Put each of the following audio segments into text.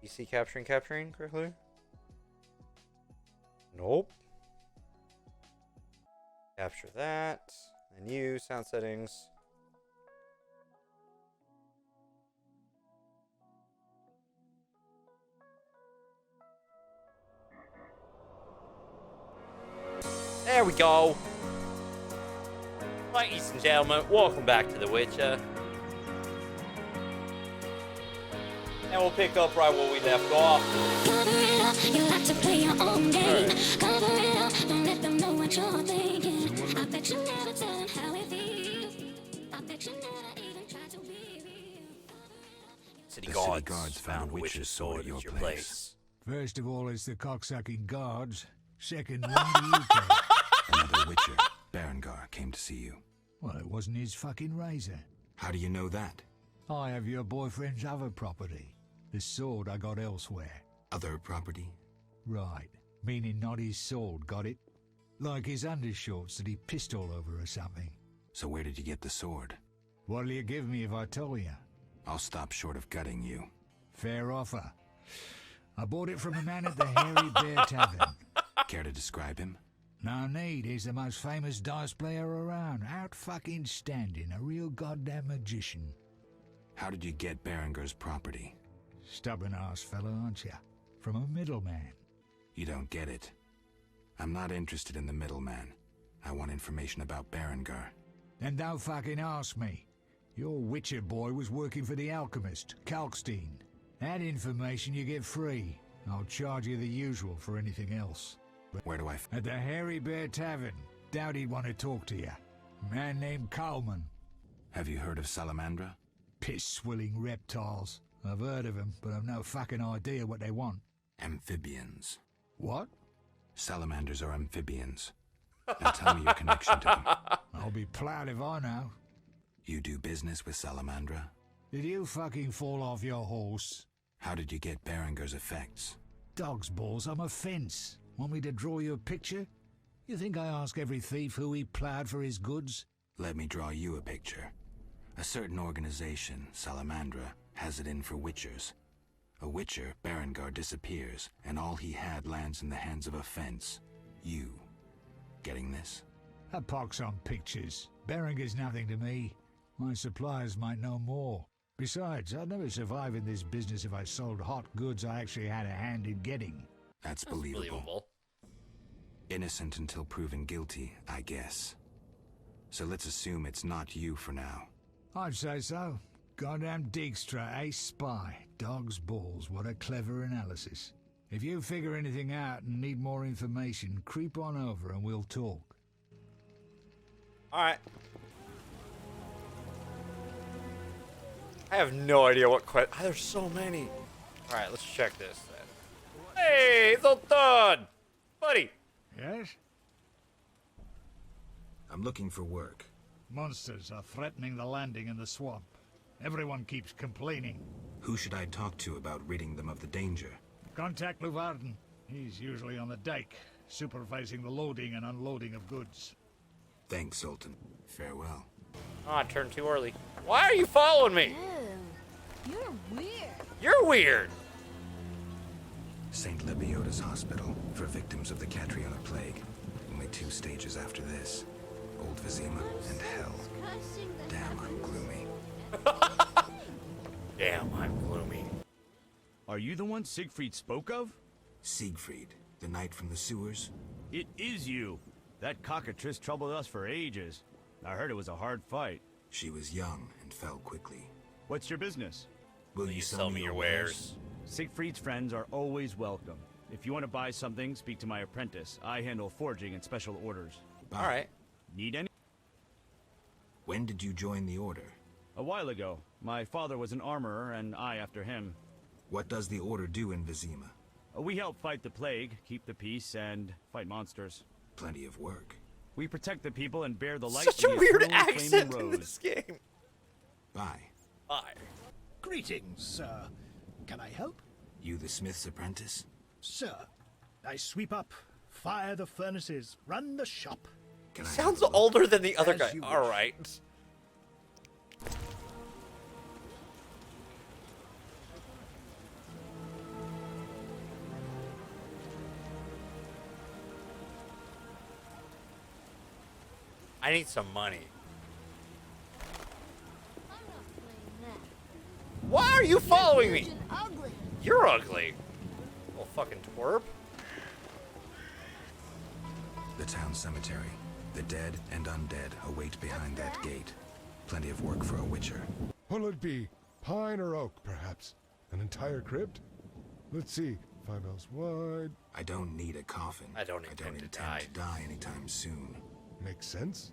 PC capturing correctly? Nope. Capture that. Menu, sound settings. There we go. Ladies and gentlemen, welcome back to The Witcher. And we'll pick up right where we left off. You like to play your own game. Don't let them know what you're thinking. I bet you never tell them how it feels. I bet you never even try to be real. City The guards, city guards found a witch's sword at your place. First of all, it's the cocksucking guards. Second, when do you care? Another witcher, Berengar, came to see you. Well, it wasn't his fucking razor. How do you know that? I have your boyfriend's other property. The sword I got elsewhere. Other property? Right. Meaning not his sword, got it? Like his undershorts that he pissed all over or something. So where did you get the sword? What'll you give me if I tell you? I'll stop short of gutting you. Fair offer. I bought it from a man at the Hairy Bear Tavern. Care to describe him? No need, he's the most famous dice player around. Out fucking standing, a real goddamn magician. How did you get Berengar's property? Stubborn-ass fellow, aren't you? From a middleman. You don't get it. I'm not interested in the middleman. I want information about Berengar. Then don't fucking ask me. Your Witcher boy was working for the alchemist, Kalkstein. That information you get free. I'll charge you the usual for anything else. Where do I At the Hairy Bear Tavern. Doubt he'd want to talk to you. Man named Coleman. Have you heard of Salamandra? Piss-swilling reptiles. I've heard of them, but I've no fucking idea what they want. Amphibians. What? Salamanders are amphibians. Now tell me your connection to them. I'll be proud if I know. You do business with Salamandra? Did you fucking fall off your horse? How did you get Berengar's effects? Dog's balls, I'm a fence. Want me to draw you a picture? You think I ask every thief who he ploughed for his goods? Let me draw you a picture. A certain organization, Salamandra, has it in for witchers. A witcher, Berengar, disappears, and all he had lands in the hands of a fence. You. Getting this? A pox on pictures. Berengar's nothing to me. My suppliers might know more. Besides, I'd never survive in this business if I sold hot goods I actually had a hand in getting. That's believable. Innocent until proven guilty, I guess. So let's assume it's not you for now. I'd say so. Goddamn Dijkstra, ace spy. Dog's balls, what a clever analysis. If you figure anything out and need more information, creep on over and we'll talk. Alright. I have no idea what there's so many. Alright, let's check this then. Hey, Zoltan! Buddy! Yes? I'm looking for work. Monsters are threatening the landing in the swamp. Everyone keeps complaining. Who should I talk to about ridding them of the danger? Contact Luvarden. He's usually on the dike, supervising the loading and unloading of goods. Thanks, Sultan. Farewell. Oh, I turned too early. Why are you following me? Ew, you're weird. You're weird. St. Lebioda's hospital for victims of the Catriona plague. Only 2 stages after this. Old Vizima and hell. Damn, I'm gloomy. Damn, I'm gloomy. Are you the one Siegfried spoke of? Siegfried, the knight from the sewers? It is you. That cockatrice troubled us for ages. I heard it was a hard fight. She was young and fell quickly. What's your business? Will You sell me your wares. Siegfried's friends are always welcome. If you want to buy something, speak to my apprentice. I handle forging and special orders. Bye. Alright. Need any? When did you join the order? A while ago. My father was an armorer, and I after him. What does the order do in Vizima? We help fight the plague, keep the peace, and fight monsters. Plenty of work. We protect the people and bear the light Such of a the weird eternally flaming accent in rose. this game. Bye. Bye. Greetings, sir. Can I help? You the smith's apprentice? Sir, I sweep up, fire the furnaces, run the shop. Can I Sounds have a look? older than the other As guy. you wish. Alright. I need some money. I'm not playing that. Why are you following Huge me? and ugly. You're ugly. Little fucking twerp. The town cemetery. The dead and undead await behind that gate. Plenty of work for a witcher. What'll it be? Pine or oak, perhaps? An entire crypt? Let's see. 5 miles wide. I don't need a coffin. I don't intend to die. to die anytime soon. Makes sense.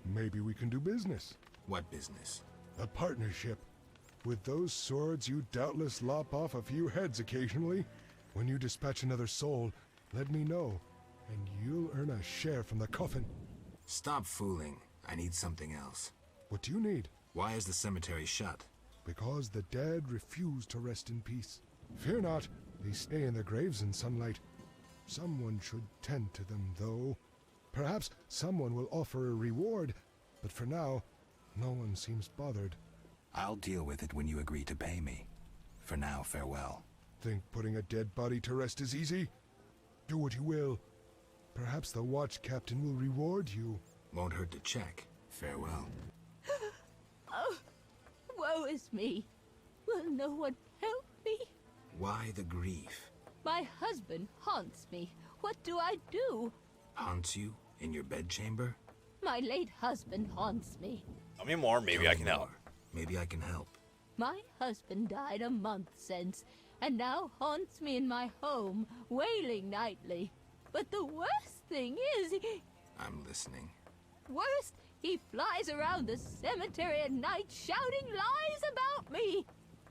Maybe we can do business. What business? A partnership. With those swords, you doubtless lop off a few heads occasionally. When you dispatch another soul, let me know, and you'll earn a share from the coffin. Stop fooling. I need something else. What do you need? Why is the cemetery shut? Because the dead refuse to rest in peace. Fear not, they stay in their graves in sunlight. Someone should tend to them, though. Perhaps someone will offer a reward, but for now, no one seems bothered. I'll deal with it when you agree to pay me. For now, farewell. Think putting a dead body to rest is easy? Do what you will. Perhaps the watch captain will reward you. Won't hurt to check. Farewell. Oh, woe is me. Will no one help me? Why the grief? My husband haunts me. What do I do? Haunts you? In your bedchamber? My late husband haunts me. Tell me more, maybe Tell I me can help. more. Maybe I can help. My husband died a month since, and now haunts me in my home, wailing nightly. But the worst thing is, I'm listening. he flies around the cemetery at night shouting lies about me.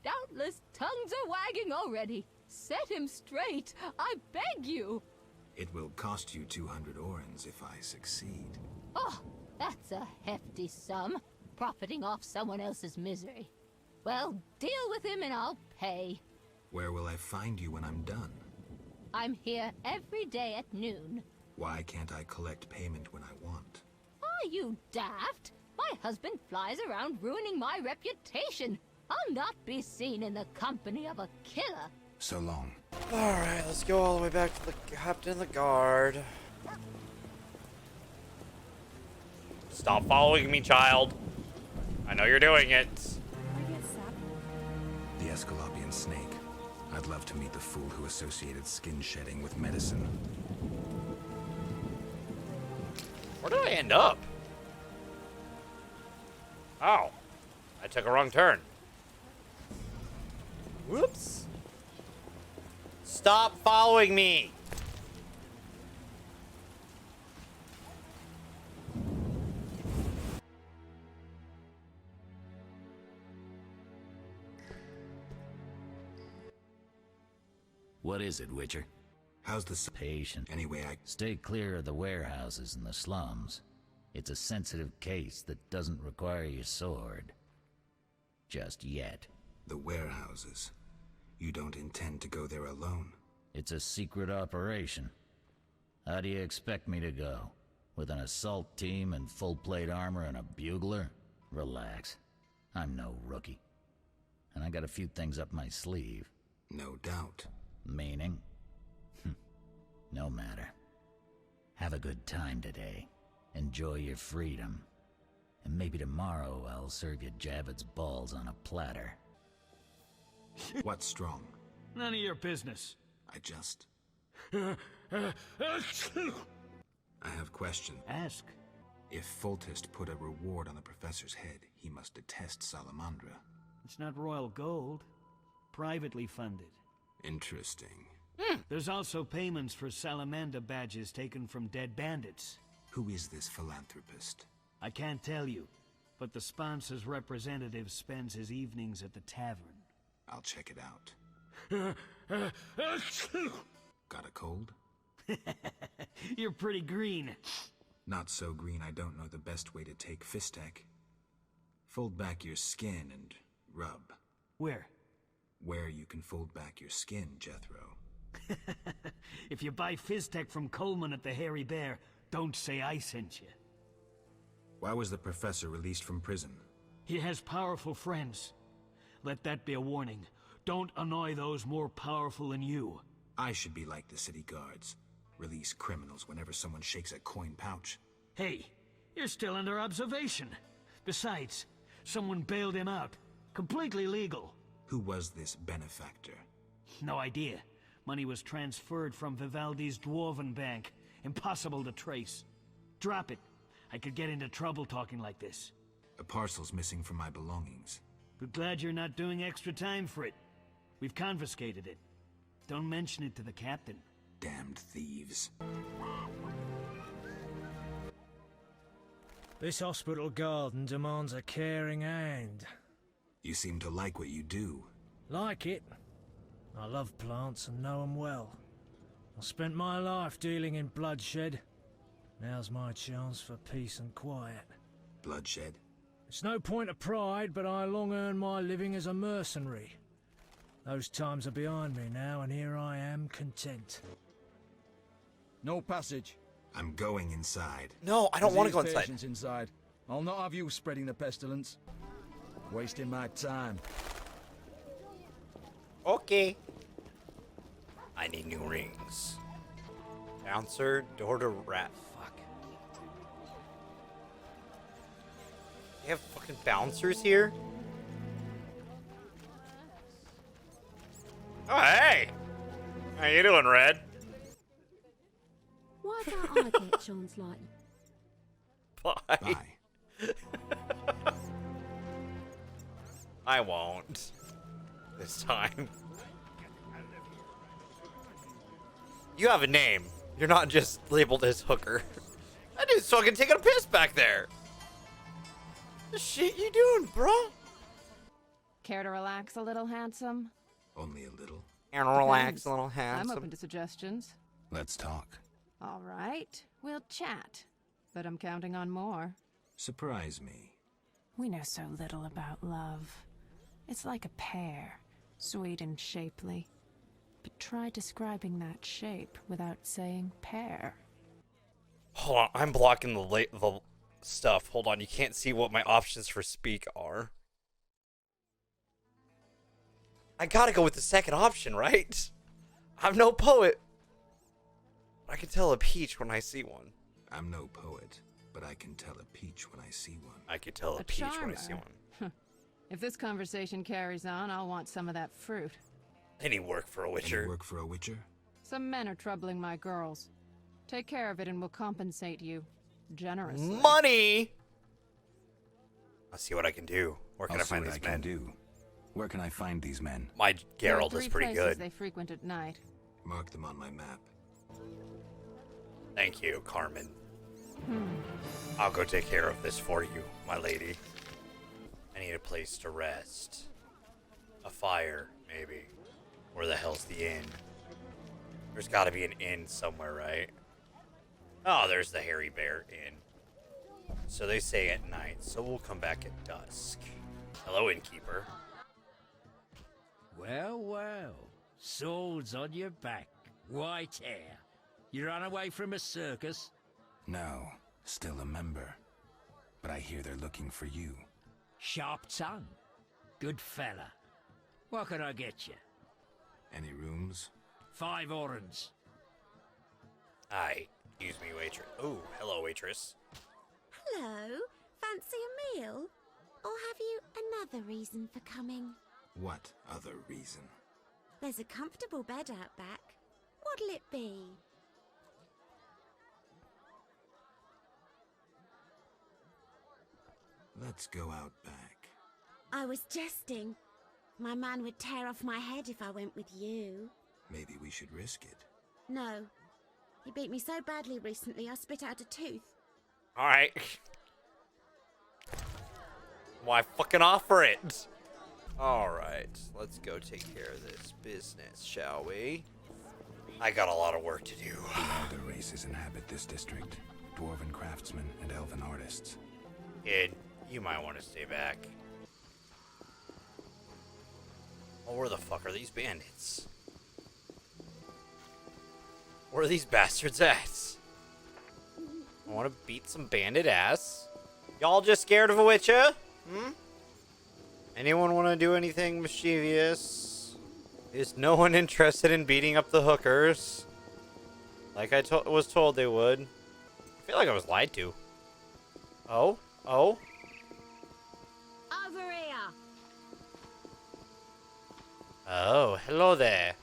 Doubtless tongues are wagging already. Set him straight, I beg you. It will cost you 200 orens if I succeed. Oh, that's a hefty sum, profiting off someone else's misery. Well, deal with him and I'll pay. Where will I find you when I'm done? I'm here every day at noon. Why can't I collect payment when I want? Are you daft? My husband flies around ruining my reputation. I'll not be seen in the company of a killer. So long. Alright, let's go all the way back to the captain of the guard. Stop following me, child. I know you're doing it. The Escalopian snake. I'd love to meet the fool who associated skin shedding with medicine. Where did I end up? Oh. I took a wrong turn. Whoops. Stop following me. What is it, Witcher? How's the Patient. Anyway, Stay clear of the warehouses and the slums. It's a sensitive case that doesn't require your sword. Just yet. The warehouses. You don't intend to go there alone? It's a secret operation. How do you expect me to go? With an assault team and full-plate armor and a bugler? Relax. I'm no rookie. And I got a few things up my sleeve. No doubt. Meaning? No matter. Have a good time today. Enjoy your freedom. And maybe tomorrow I'll serve you Javed's balls on a platter. What's strong? None of your business. I just... I have question. Ask. If Foltest put a reward on the professor's head, he must detest Salamandra. It's not royal gold. Privately funded. Interesting. There's also payments for Salamander badges taken from dead bandits. Who is this philanthropist? I can't tell you, but the sponsor's representative spends his evenings at the tavern. I'll check it out. Got a cold? You're pretty green. Not so green I don't know the best way to take Fistek. Fold back your skin and rub. Where? Where you can fold back your skin, Jethro. If you buy Fizztech from Coleman at the Hairy Bear, don't say I sent you. Why was the professor released from prison? He has powerful friends. Let that be a warning. Don't annoy those more powerful than you. I should be like the city guards. Release criminals whenever someone shakes a coin pouch. Hey, You're still under observation. Besides, someone bailed him out. Completely legal. Who was this benefactor? No idea. Money was transferred from Vivaldi's Dwarven Bank. Impossible to trace. Drop it. I could get into trouble talking like this. A parcel's missing from my belongings. But glad you're not doing extra time for it. We've confiscated it. Don't mention it to the captain. Damned thieves. This hospital garden demands a caring hand. You seem to like what you do. Like it? I love plants and know 'em well. I spent my life dealing in bloodshed. Now's my chance for peace and quiet. Bloodshed? It's no point of pride, but I long earned my living as a mercenary. Those times are behind me now, and here I am, content. No passage. I'm going inside. No, I don't want to go inside. Patients inside. I'll not have you spreading the pestilence. Wasting my time. Okay. I need new rings. Bouncer, door to rat. Fuck. They have fucking bouncers here? Oh, hey! How you doing, Red? Why can't I get chance like Bye. Bye. I won't. This time. You have a name. You're not just labeled as hooker. That dude's fucking taking a piss back there. The shit you doing, bro? Care to relax a little, handsome? Only a little. And relax Depends. a little I'm handsome. open to suggestions. Let's talk. All right, we'll chat. But I'm counting on more. Surprise me. We know so little about love. It's like a pear, sweet and shapely. But try describing that shape without saying pear. Hold on, I'm blocking the stuff. Hold on, you can't see what my options for speak are. I gotta go with the second option, right? I'm no poet. I can tell a peach when I see one. I'm no poet, but I can tell a peach when I see one. I can tell a peach when I see one. If this conversation carries on, I'll want some of that fruit. Any work for a Any witcher? work for a witcher? Some men are troubling my girls. Take care of it and we'll compensate you. Generously. Money! I'll see what I can do. Where can I'll I find see these what I men? can do. Where can I find these men? My There are Geralt is three pretty places good. they frequent at night. Mark them on my map. Thank you, Carmen. I'll go take care of this for you, my lady. I need a place to rest. A fire, maybe. Where the hell's the inn? There's gotta be an inn somewhere, right? Oh, there's the Hairy Bear Inn. So they say at night, so we'll come back at dusk. Hello, innkeeper. Well, well. Swords on your back. White hair. You ran away from a circus? No, still a member. But I hear they're looking for you. Sharp tongue. Good fella. What can I get you? Any rooms? 5 orens. Aye. Excuse me, waitress. Oh, hello, waitress. Hello, fancy a meal? Or have you another reason for coming? What other reason? There's a comfortable bed out back. What'll it be? Let's go out back. I was jesting. My man would tear off my head if I went with you. Maybe we should risk it. No. He beat me so badly recently I spit out a tooth. Alright. Why fucking offer it? Alright, let's go take care of this business, shall we? I got a lot of work to do. The other races inhabit this district. Dwarven craftsmen and elven artists. Kid, you might want to stay back. Oh, where the fuck are these bandits? Where are these bastards at? I want to beat some bandit ass. Y'all just scared of a witcher? Hmm? Anyone want to do anything mischievous? Is no one interested in beating up the hookers? Like I was told they would. I feel like I was lied to. Oh? Oh? Over here. Oh, hello there.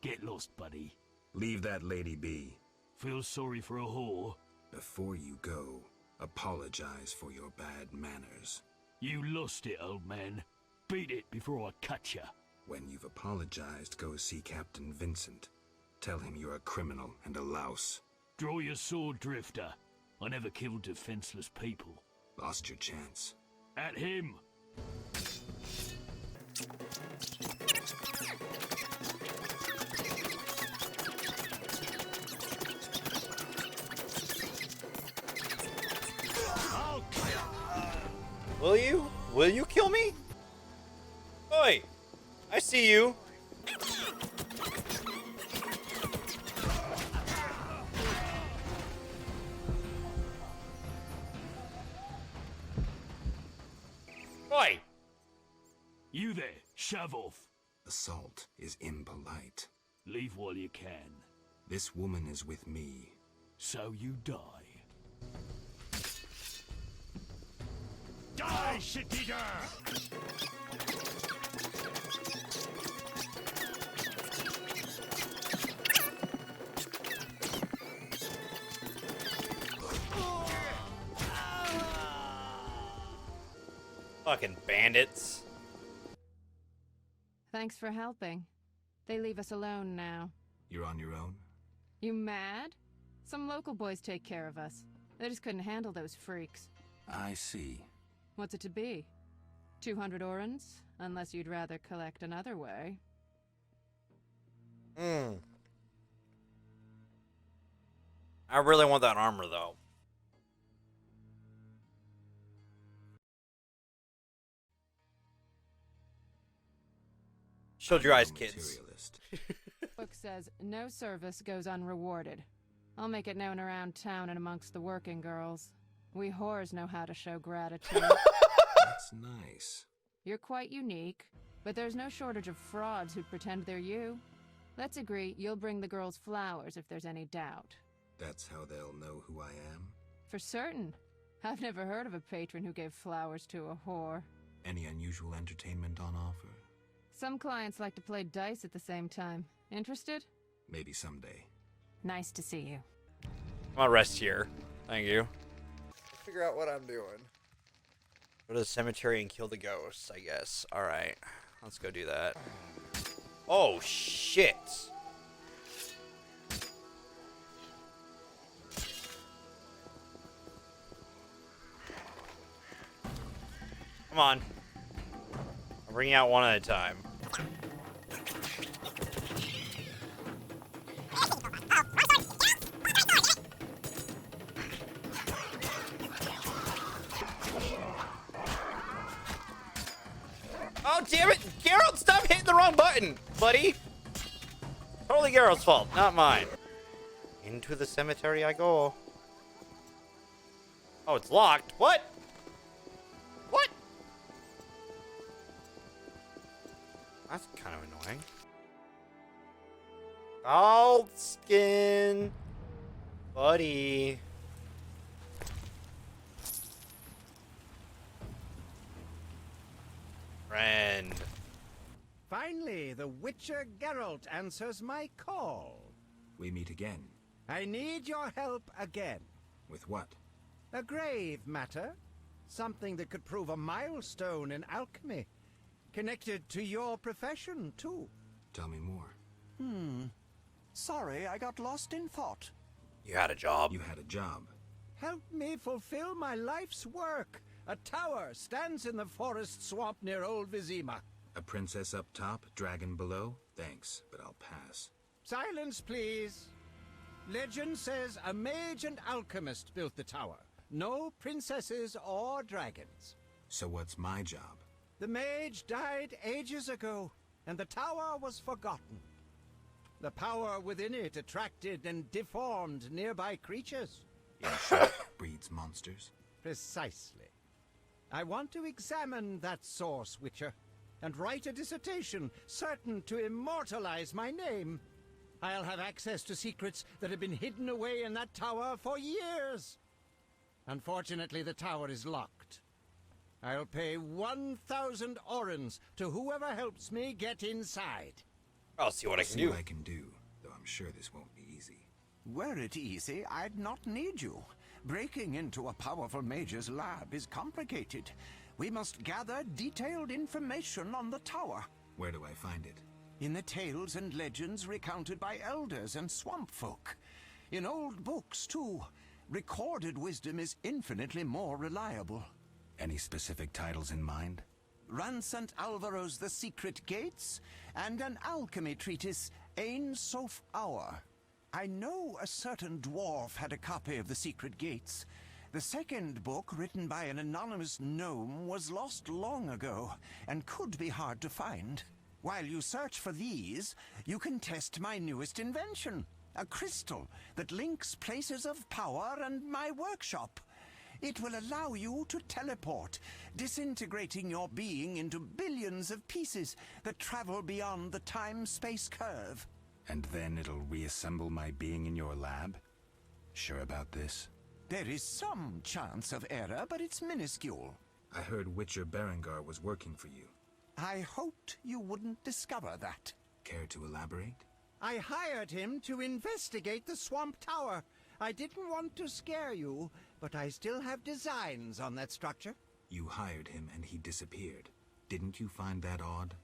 Get lost, buddy. Leave that lady be. Feel sorry for a whore? Before you go, apologize for your bad manners. You lost it, old man. Beat it before I cut ya. When you've apologized, go see Captain Vincent. Tell him you're a criminal and a louse. Draw your sword, Drifter. I never killed defenseless people. Lost your chance. At him! Will you? Will you kill me? Oi! I see you. Oi! You there, shove off. Assault is impolite. Leave while you can. This woman is with me. So you die. Die, shit-eater! Fucking bandits. Thanks for helping. They leave us alone now. You're on your own? You mad? Some local boys take care of us. They just couldn't handle those freaks. I see. What's it to be? 200 orens? Unless you'd rather collect another way. I really want that armor, though. Shield your eyes, kids. Book says no service goes unrewarded. I'll make it known around town and amongst the working girls. We whores know how to show gratitude. That's nice. You're quite unique, but there's no shortage of frauds who pretend they're you. Let's agree you'll bring the girls flowers if there's any doubt. That's how they'll know who I am? For certain. I've never heard of a patron who gave flowers to a whore. Any unusual entertainment on offer? Some clients like to play dice at the same time. Interested? Maybe someday. Nice to see you. I'll rest here. Thank you. Figure out what I'm doing. Go to the cemetery and kill the ghosts, I guess. Alright. Let's go do that. Oh, shit. Come on. I'm bringing out one at a time. Oh, damn it! Geralt, stop hitting the wrong button, buddy! Totally Geralt's fault, not mine. Into the cemetery I go. Oh, it's locked. What? What? That's kind of annoying. Gold skin. Buddy. Friend. Finally, the Witcher Geralt answers my call. We meet again. I need your help again. With what? A grave matter. Something that could prove a milestone in alchemy. Connected to your profession, too. Tell me more. Sorry, I got lost in thought. You had a job. You had a job. Help me fulfill my life's work. A tower stands in the forest swamp near Old Vizima. A princess up top, dragon below? Thanks, but I'll pass. Silence, please. Legend says a mage and alchemist built the tower. No princesses or dragons. So what's my job? The mage died ages ago, and the tower was forgotten. The power within it attracted and deformed nearby creatures. In short, breeds monsters? Precisely. I want to examine that source, Witcher, and write a dissertation certain to immortalize my name. I'll have access to secrets that have been hidden away in that tower for years. Unfortunately, the tower is locked. I'll pay 1,000 orens to whoever helps me get inside. I'll see what I can See do. what I can do, though I'm sure this won't be easy. Were it easy, I'd not need you. Breaking into a powerful mage's lab is complicated. We must gather detailed information on the tower. Where do I find it? In the tales and legends recounted by elders and swamp folk. In old books, too. Recorded wisdom is infinitely more reliable. Any specific titles in mind? Ransant Alvaro's The Secret Gates, and an alchemy treatise, Ain Soph Hour. I know a certain dwarf had a copy of The Secret Gates. The second book, written by an anonymous gnome, was lost long ago, and could be hard to find. While you search for these, you can test my newest invention, a crystal that links places of power and my workshop. It will allow you to teleport, disintegrating your being into billions of pieces that travel beyond the time-space curve. And then it'll reassemble my being in your lab? Sure about this? There is some chance of error, but it's minuscule. I heard Witcher Berengar was working for you. I hoped you wouldn't discover that. Care to elaborate? I hired him to investigate the Swamp Tower. I didn't want to scare you, but I still have designs on that structure. You hired him and he disappeared. Didn't you find that odd?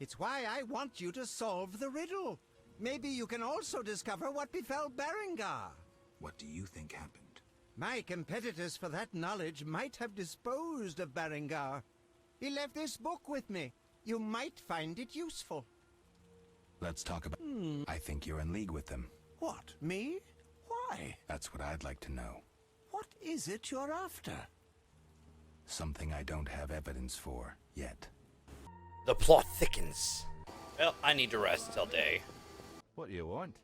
It's why I want you to solve the riddle. Maybe you can also discover what befell Berengar. What do you think happened? My competitors for that knowledge might have disposed of Berengar. He left this book with me. You might find it useful. Let's talk about... I think you're in league with them. What, me? Why? That's what I'd like to know. What is it you're after? Something I don't have evidence for, yet. The plot thickens. Well, I need to rest till day. What do you want?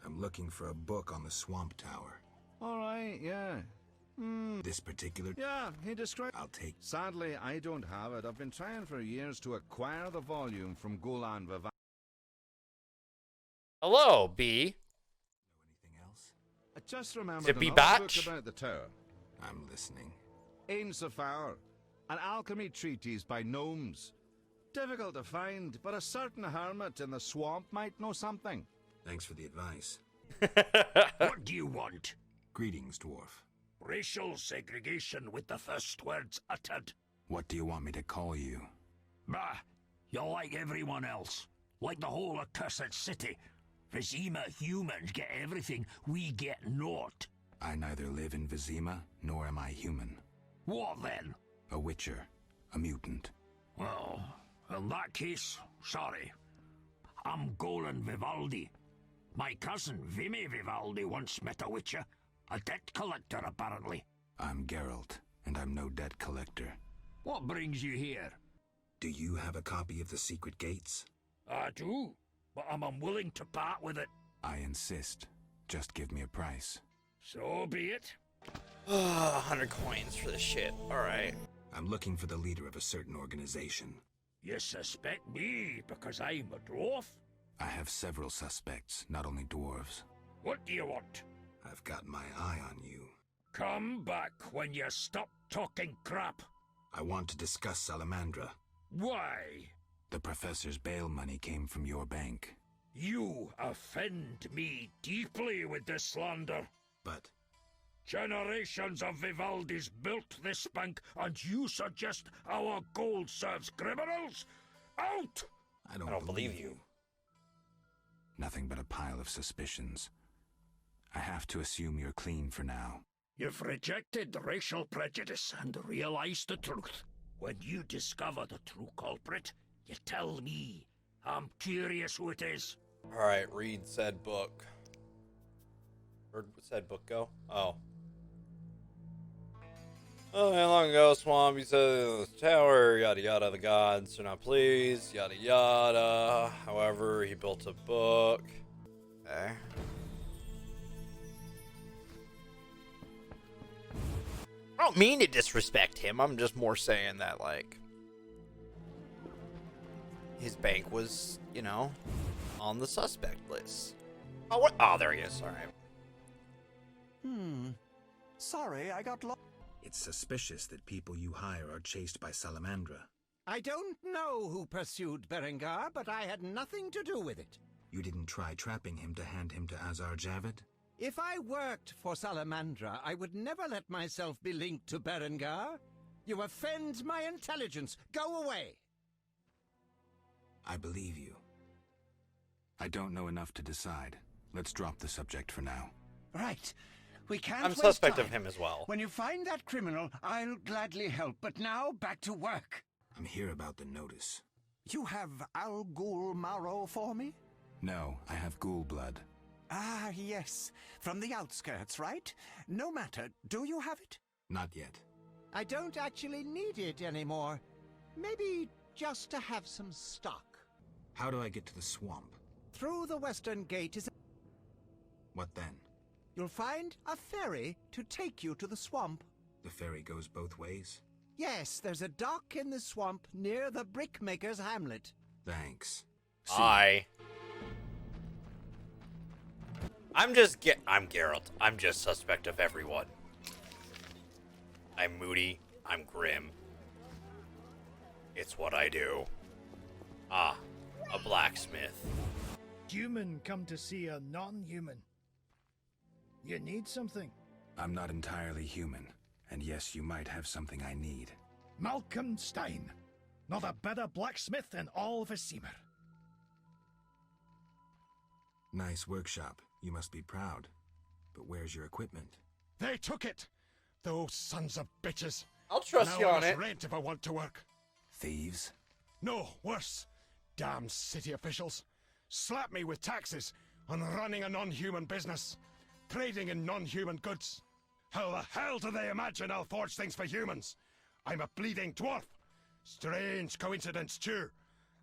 I'm looking for a book on the Swamp Tower. Alright, yeah. This particular... Yeah, he described... I'll take... Sadly, I don't have it. I've been trying for years to acquire the volume from Golan Vivaldi. Hello, B. Anything else? I just remembered Is it B another Batch? book about the tower. I'm listening. Ain Soph Hour, an alchemy treatise by gnomes. Difficult to find, but a certain hermit in the swamp might know something. Thanks for the advice. What do you want? Greetings, dwarf. Racial segregation with the first words uttered. What do you want me to call you? Bah, you're like everyone else. Like the whole accursed city. Vizima humans get everything, we get naught. I neither live in Vizima, nor am I human. What then? A witcher. A mutant. Well, in that case, sorry. I'm Golan Vivaldi. My cousin Vimy Vivaldi once met a witcher. A debt collector, apparently. I'm Geralt, and I'm no debt collector. What brings you here? Do you have a copy of The Secret Gates? I do, but I'm unwilling to part with it. I insist. Just give me a price. So be it. 100 coins for this shit. Alright. I'm looking for the leader of a certain organization. You suspect me because I'm a dwarf? I have several suspects, not only dwarves. What do you want? I've got my eye on you. Come back when you stop talking crap. I want to discuss Salamandra. Why? The professor's bail money came from your bank. You offend me deeply with this slander. But... Generations of Vivaldis built this bank, and you suggest our gold serves criminals? Out! I don't believe you. Nothing but a pile of suspicions. I have to assume you're clean for now. You've rejected racial prejudice and realized the truth. When you discover the true culprit, you tell me. I'm curious who it is. Alright, read said book. Where'd said book go? Oh. Oh, how long ago, Swamp, you said the tower, yada yada, the gods are not pleased, yada yada. However, he built a book. Okay. I don't mean to disrespect him, I'm just more saying that, like, his bank was, you know, on the suspect list. Oh, what? Oh, there he is, alright. Sorry, I got lost. It's suspicious that people you hire are chased by Salamandra. I don't know who pursued Berengar, but I had nothing to do with it. You didn't try trapping him to hand him to Azar Javid? If I worked for Salamandra, I would never let myself be linked to Berengar. You offend my intelligence. Go away. I believe you. I don't know enough to decide. Let's drop the subject for now. Right. We can't I'm waste suspect time. of him as well. When you find that criminal, I'll gladly help. But now, back to work. I'm here about the notice. You have Al Ghul Marrow for me? No, I have ghoul blood. Ah, yes. From the outskirts, right? No matter. Do you have it? Not yet. I don't actually need it anymore. Maybe just to have some stock. How do I get to the swamp? Through the western gate is... What then? You'll find a ferry to take you to the swamp. The ferry goes both ways? Yes, there's a dock in the swamp near the brickmaker's hamlet. Thanks. I'm Geralt. I'm just suspect of everyone. I'm moody. I'm grim. It's what I do. Ah, a blacksmith. Human come to see a non-human. You need something? I'm not entirely human, and yes, you might have something I need. Malcolm Stein. Not a better blacksmith in all of Vizima. Nice workshop. You must be proud. But where's your equipment? They took it! Those sons of bitches! I'll trust now you on I it. must rent if I want to work. Thieves? No, worse. Damn city officials. Slap me with taxes on running a non-human business. Trading in non-human goods. How the hell do they imagine I'll forge things for humans? I'm a bleeding dwarf. Strange coincidence, too.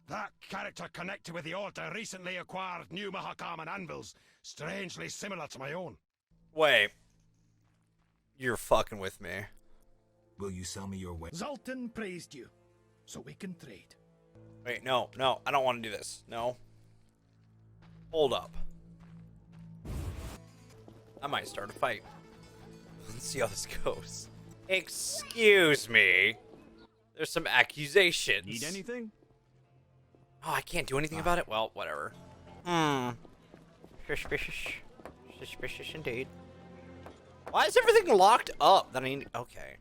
That character connected with the Order recently acquired new Mahakaman anvils, strangely similar to my own. Wait. You're fucking with me. Will you sell me your way? Zoltan praised you, so we can trade. Wait, no, I don't want to do this. No. Hold up. I might start a fight. Let's see how this goes. Excuse me. There's some accusations. Need anything? Oh, I can't do anything about it? Well, whatever. Suspicious. Suspicious indeed. Why is everything locked up? That I need... Okay.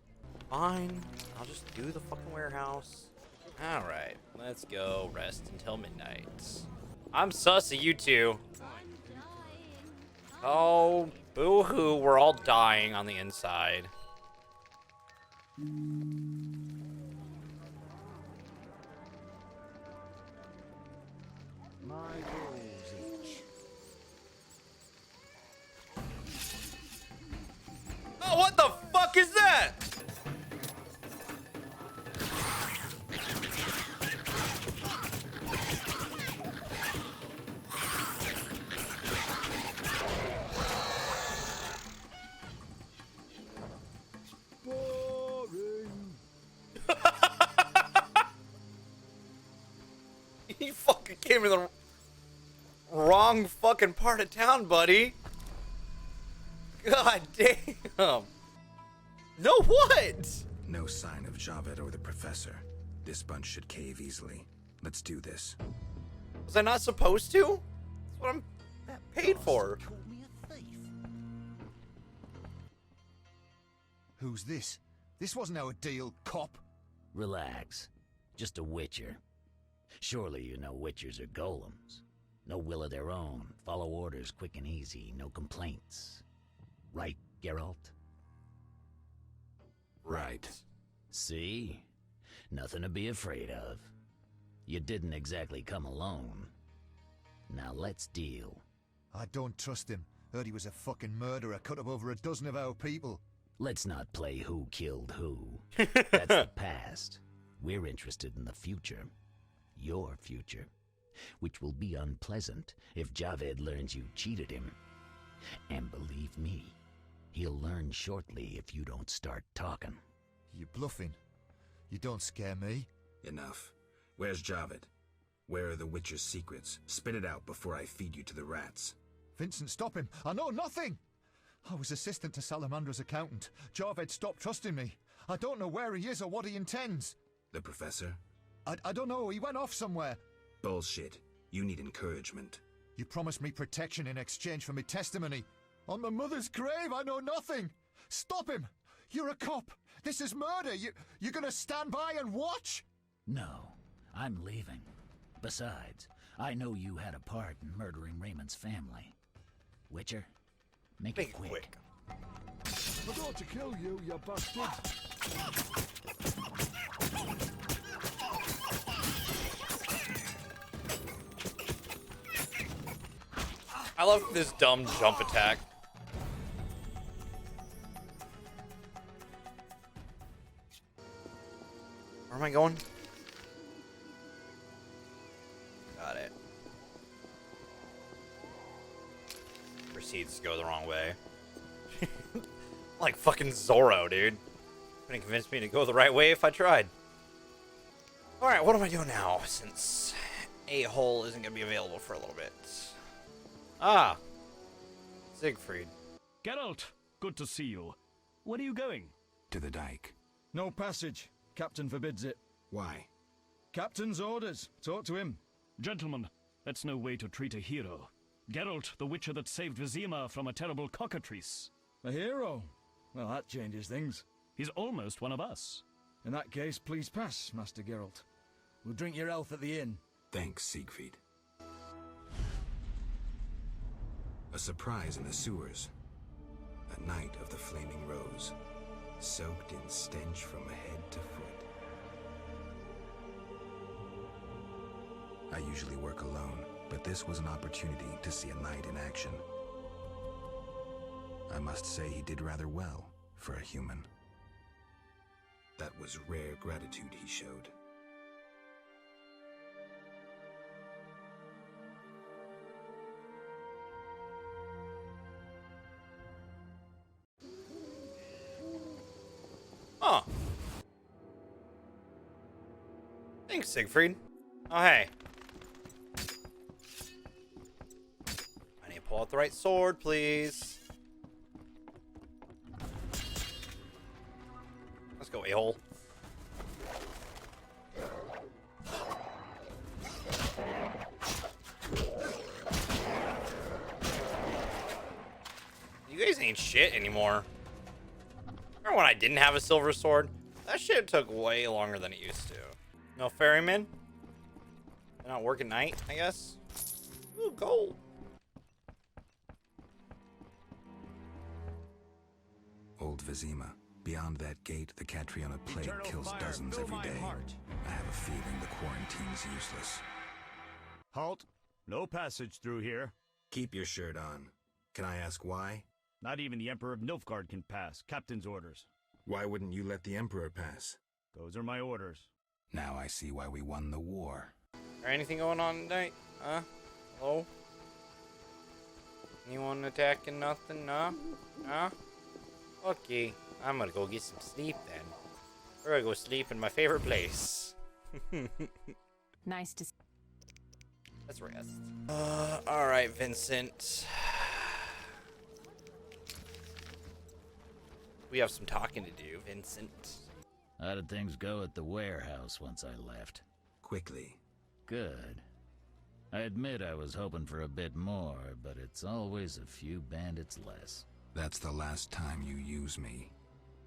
Fine. I'll just do the fucking warehouse. Alright. Let's go rest until midnight. I'm sus of you two. Oh, boo-hoo. We're all dying on the inside. My goals itch. Oh, what the fuck is that? Boring. You fucking came to the wrong fucking part of town, buddy. God damn. No what? No sign of Javed or the Professor. This bunch should cave easily. Let's do this. Was I not supposed to? That's what I'm paid for. Who's this? This wasn't our deal, cop. Relax. Just a witcher. Surely you know witchers are golems. No will of their own. Follow orders quick and easy. No complaints. Right, Geralt? Right. See? Nothing to be afraid of. You didn't exactly come alone. Now let's deal. I don't trust him. Heard he was a fucking murderer, cut up over a dozen of our people. Let's not play who killed who. That's the past. We're interested in the future. Your future. Which will be unpleasant if Javed learns you cheated him. And believe me, he'll learn shortly if you don't start talking. You're bluffing. You don't scare me. Enough. Where's Javed? Where are the Witcher's secrets? Spit it out before I feed you to the rats. Vincent, stop him. I know nothing. I was assistant to Salamandra's accountant. Javed stopped trusting me. I don't know where he is or what he intends. The professor? I don't know. He went off somewhere. Bullshit. You need encouragement. You promised me protection in exchange for my testimony. On my mother's grave, I know nothing. Stop him. You're a cop. This is murder. You're gonna stand by and watch? No, I'm leaving. Besides, I know you had a part in murdering Raymond's family. Witcher, make it quick. I thought to kill you, you bastard. I love this dumb jump attack. Where am I going? Got it. Proceeds to go the wrong way. Like fucking Zorro, dude. Couldn't convince me to go the right way if I tried. Alright, what am I doing now? Since A-Hole isn't going to be available for a little bit. Ah! Siegfried. Geralt, good to see you. Where are you going? To the dike. No passage. Captain forbids it. Why? Captain's orders. Talk to him. Gentlemen, that's no way to treat a hero. Geralt, the Witcher that saved Vizima from a terrible cockatrice. A hero? Well, that changes things. He's almost one of us. In that case, please pass, Master Geralt. We'll drink your health at the inn. Thanks, Siegfried. A surprise in the sewers. A night of the Flaming Rose, soaked in stench from head to foot. I usually work alone, but this was an opportunity to see a knight in action. I must say he did rather well for a human. That was rare gratitude he showed. Huh. Thanks, Siegfried. Oh, hey. I need to pull out the right sword, please. Let's go, A-Hole. You guys ain't shit anymore. Remember when I didn't have a silver sword? That shit took way longer than it used to. No ferrymen? They're not work at night, I guess? Ooh, gold. Old Vizima. Beyond that gate, the Catriona plague Eternal kills fire, dozens fill every my day. heart. I have a feeling the quarantine's useless. Halt. No passage through here. Keep your shirt on. Can I ask why? Not even the Emperor of Nilfgaard can pass. Captain's orders. Why wouldn't you let the Emperor pass? Those are my orders. Now I see why we won the war. Or anything going on tonight? Huh? Hello? Anyone attacking nothing? Nah? Nah? Okay. I'm gonna go get some sleep then. We're gonna go sleep in my favorite place. Nice to Let's rest. Alright, Vincent. We have some talking to do, Vincent. How did things go at the warehouse once I left? Quickly. Good. I admit I was hoping for a bit more, but it's always a few bandits less. That's the last time you use me.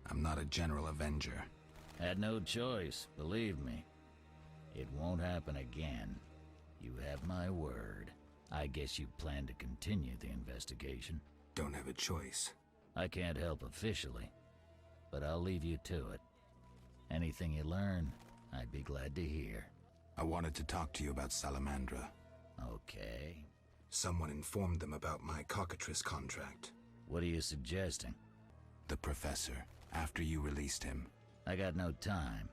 I'm not a general avenger. Had no choice, believe me. It won't happen again. You have my word. I guess you plan to continue the investigation. Don't have a choice. I can't help officially, but I'll leave you to it. Anything you learn, I'd be glad to hear. I wanted to talk to you about Salamandra. Okay. Someone informed them about my cockatrice contract. What are you suggesting? The professor, after you released him. I got no time.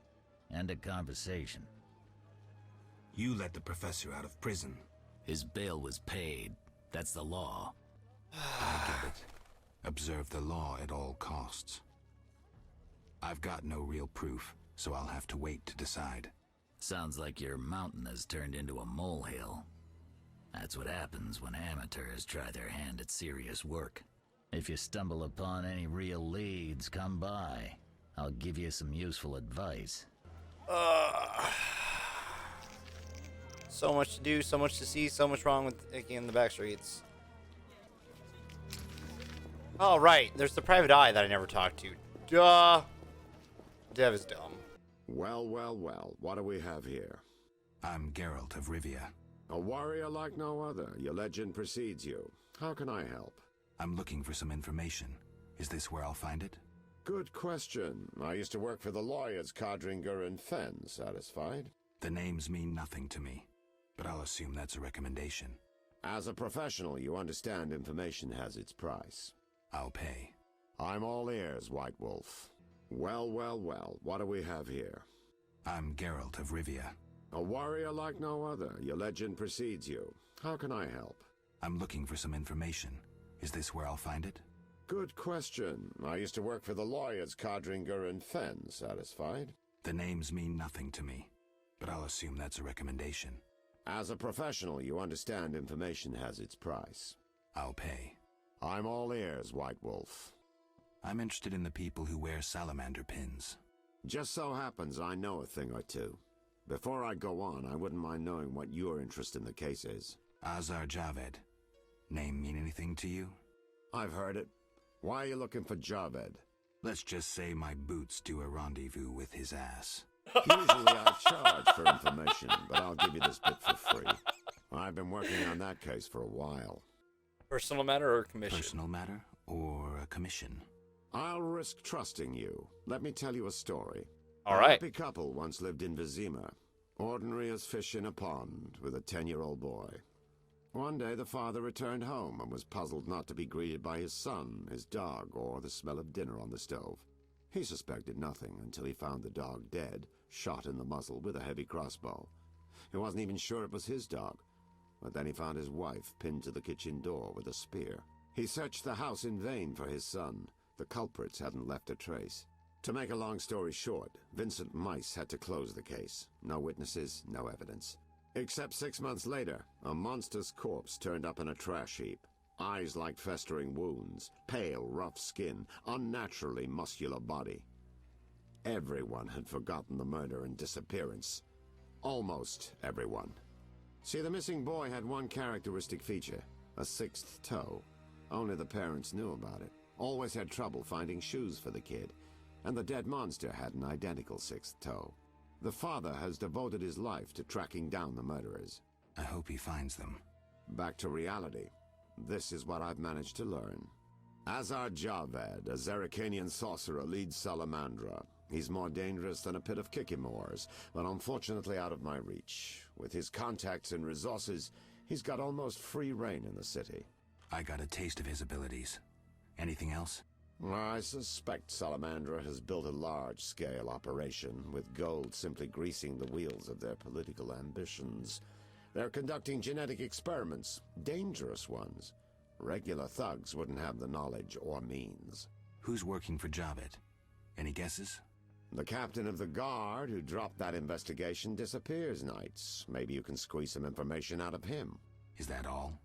End of conversation. You let the professor out of prison. His bail was paid. That's the law. I get it. Observe the law at all costs. I've got no real proof, so I'll have to wait to decide. Sounds like your mountain has turned into a molehill. That's what happens when amateurs try their hand at serious work. If you stumble upon any real leads, come by. I'll give you some useful advice. So much to do, so much to see, so much wrong with Icky in the back streets. Oh, right. There's the private eye that I never talked to. Duh. Dev is dumb. Well, well, well. What do we have here? I'm Geralt of Rivia. A warrior like no other. Your legend precedes you. How can I help? I'm looking for some information. Is this where I'll find it? Good question. I used to work for the lawyers Codringer and Fenn. Satisfied? The names mean nothing to me, but I'll assume that's a recommendation. As a professional, you understand information has its price. I'll pay. I'm all ears, White Wolf. Well, well, well. What do we have here? I'm Geralt of Rivia. A warrior like no other. Your legend precedes you. How can I help? I'm looking for some information. Is this where I'll find it? Good question. I used to work for the lawyers Codringer and Fenn. Satisfied? The names mean nothing to me, but I'll assume that's a recommendation. As a professional, you understand information has its price. I'll pay. I'm all ears, White Wolf. I'm interested in the people who wear salamander pins. Just so happens I know a thing or two. Before I go on, I wouldn't mind knowing what your interest in the case is. Azar Javed. Name mean anything to you? I've heard it. Why are you looking for Javed? Let's just say my boots do a rendezvous with his ass. Usually I charge for information, but I'll give you this bit for free. I've been working on that case for a while. Personal matter or commission? Personal matter or a commission? I'll risk trusting you. Let me tell you a story. All right. A happy couple once lived in Vizima. Ordinary as fish in a pond, with a 10-year-old boy. One day the father returned home and was puzzled not to be greeted by his son, his dog, or the smell of dinner on the stove. He suspected nothing until he found the dog dead, shot in the muzzle with a heavy crossbow. He wasn't even sure it was his dog, but then he found his wife pinned to the kitchen door with a spear. He searched the house in vain for his son. The culprits hadn't left a trace. To make a long story short, Vincent Mice had to close the case. No witnesses, no evidence. Except 6 months later, a monster's corpse turned up in a trash heap. Eyes like festering wounds, pale, rough skin, unnaturally muscular body. Everyone had forgotten the murder and disappearance. Almost everyone. See, the missing boy had one characteristic feature, a 6th toe. Only the parents knew about it. Always had trouble finding shoes for the kid, and the dead monster had an identical 6th toe. The father has devoted his life to tracking down the murderers. I hope he finds them. Back to reality. This is what I've managed to learn. Azar Javed, a Zerrikanian sorcerer, leads Salamandra. He's more dangerous than a pit of Kikimors, but unfortunately out of my reach. With his contacts and resources, he's got almost free reign in the city. I got a taste of his abilities. Anything else? I suspect Salamandra has built a large-scale operation, with gold simply greasing the wheels of their political ambitions. They're conducting genetic experiments, dangerous ones. Regular thugs wouldn't have the knowledge or means. Who's working for Javed? Any guesses? The captain of the guard who dropped that investigation disappears nights. Maybe you can squeeze some information out of him. Is that all?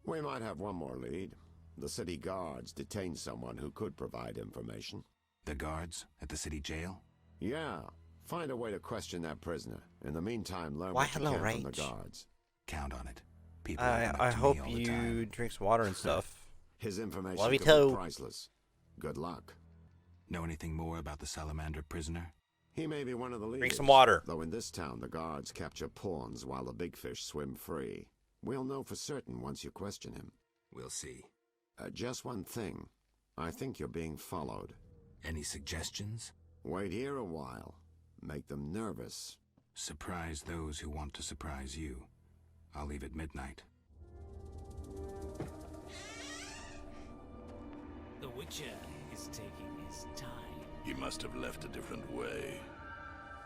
We might have one more lead. The city guards detained someone who could provide information. The guards at the city jail? Yeah. Find a way to question that prisoner. In the meantime, learn what you can from the guards. Count on it. People I hope you drink some water and stuff. His information Love you could too. be priceless. Good luck. Know anything more about the Salamander prisoner? He may be one of the leaders. Drink some water. Though in this town, the guards capture pawns while the big fish swim free. We'll know for certain once you question him. We'll see. Just one thing. I think you're being followed. Any suggestions? Wait here a while. Make them nervous. Surprise those who want to surprise you. I'll leave at midnight. The Witcher is taking his time. He must have left a different way.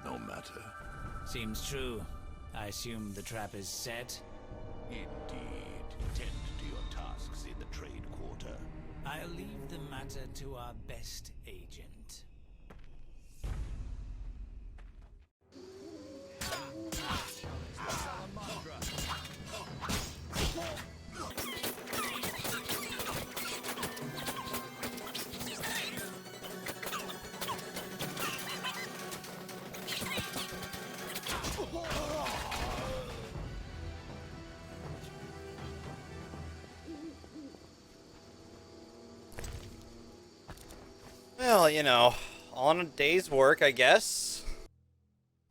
No matter. Seems true. I assume the trap is set? Indeed. Tend to your tasks in the trade quarter. I'll leave the matter to our best agent. Well, you know, on a day's work, I guess.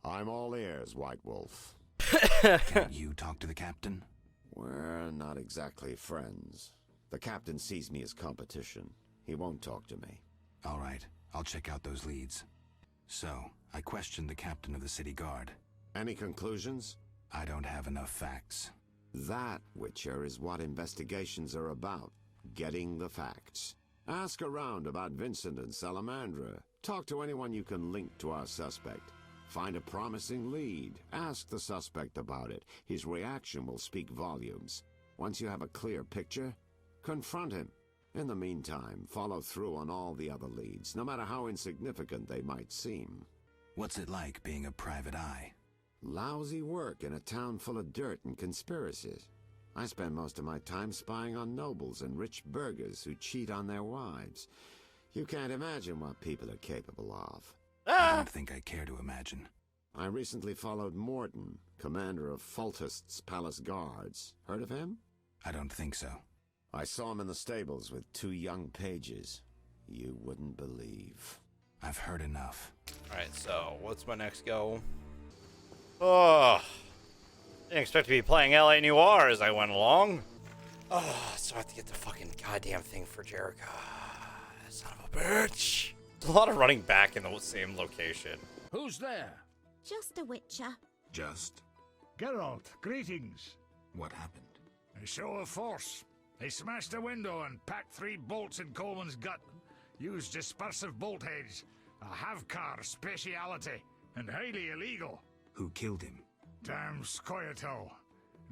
I'm all ears, White Wolf. Can't you talk to the captain? We're not exactly friends. The captain sees me as competition. He won't talk to me. All right, I'll check out those leads. So, I questioned the captain of the city guard. Any conclusions? I don't have enough facts. That, Witcher, is what investigations are about. Getting the facts. Ask around about Vincent and Salamandra. Talk to anyone you can link to our suspect. Find a promising lead. Ask the suspect about it. His reaction will speak volumes. Once you have a clear picture, confront him. In the meantime, follow through on all the other leads, no matter how insignificant they might seem. What's it like being a private eye? Lousy work in a town full of dirt and conspiracies. I spend most of my time spying on nobles and rich burghers who cheat on their wives. You can't imagine what people are capable of. I don't think I care to imagine. I recently followed Morton, commander of Foltest's Palace Guards. Heard of him? I don't think so. I saw him in the stables with 2 young pages. You wouldn't believe. I've heard enough. Alright, so what's my next go? Oh, didn't expect to be playing LA Noire as I went along. Oh, so I have to get the fucking goddamn thing for Jericho. Son of a bitch. There's a lot of running back in the same location. Who's there? Just a witcher. Just? Geralt, greetings. What happened? A show of force. They smashed a window and packed 3 bolts in Coleman's gut. Used dispersive bolt heads. A Havkar speciality. And highly illegal. Who killed him? Damn Scoia'tael.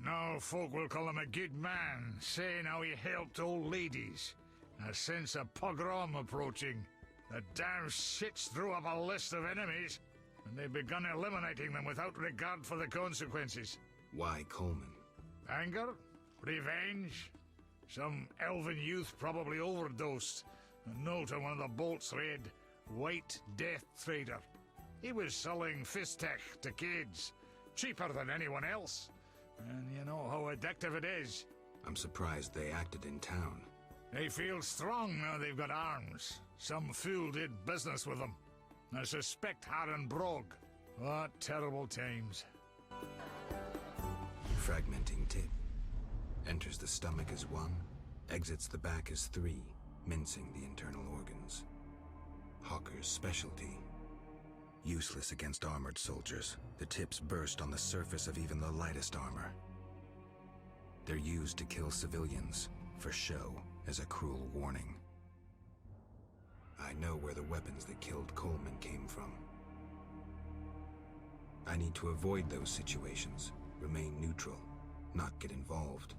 Now folk will call him a good man, saying how he helped old ladies. A sense of pogrom approaching. The damn shits threw up a list of enemies, and they've begun eliminating them without regard for the consequences. Why Coleman? Anger? Revenge? Some elven youth probably overdosed. A note on one of the bolts read, White Death Trader. He was selling Fistech to kids, cheaper than anyone else. And you know how addictive it is. I'm surprised they acted in town. They feel strong now they've got arms. Some fool did business with them. I suspect Harren Brog. What terrible times. Fragmenting tip. Enters the stomach as 1, exits the back as 3, mincing the internal organs. Hawker's specialty. Useless against armored soldiers, the tips burst on the surface of even the lightest armor. They're used to kill civilians, for show, as a cruel warning. I know where the weapons that killed Coleman came from. I need to avoid those situations, remain neutral, not get involved.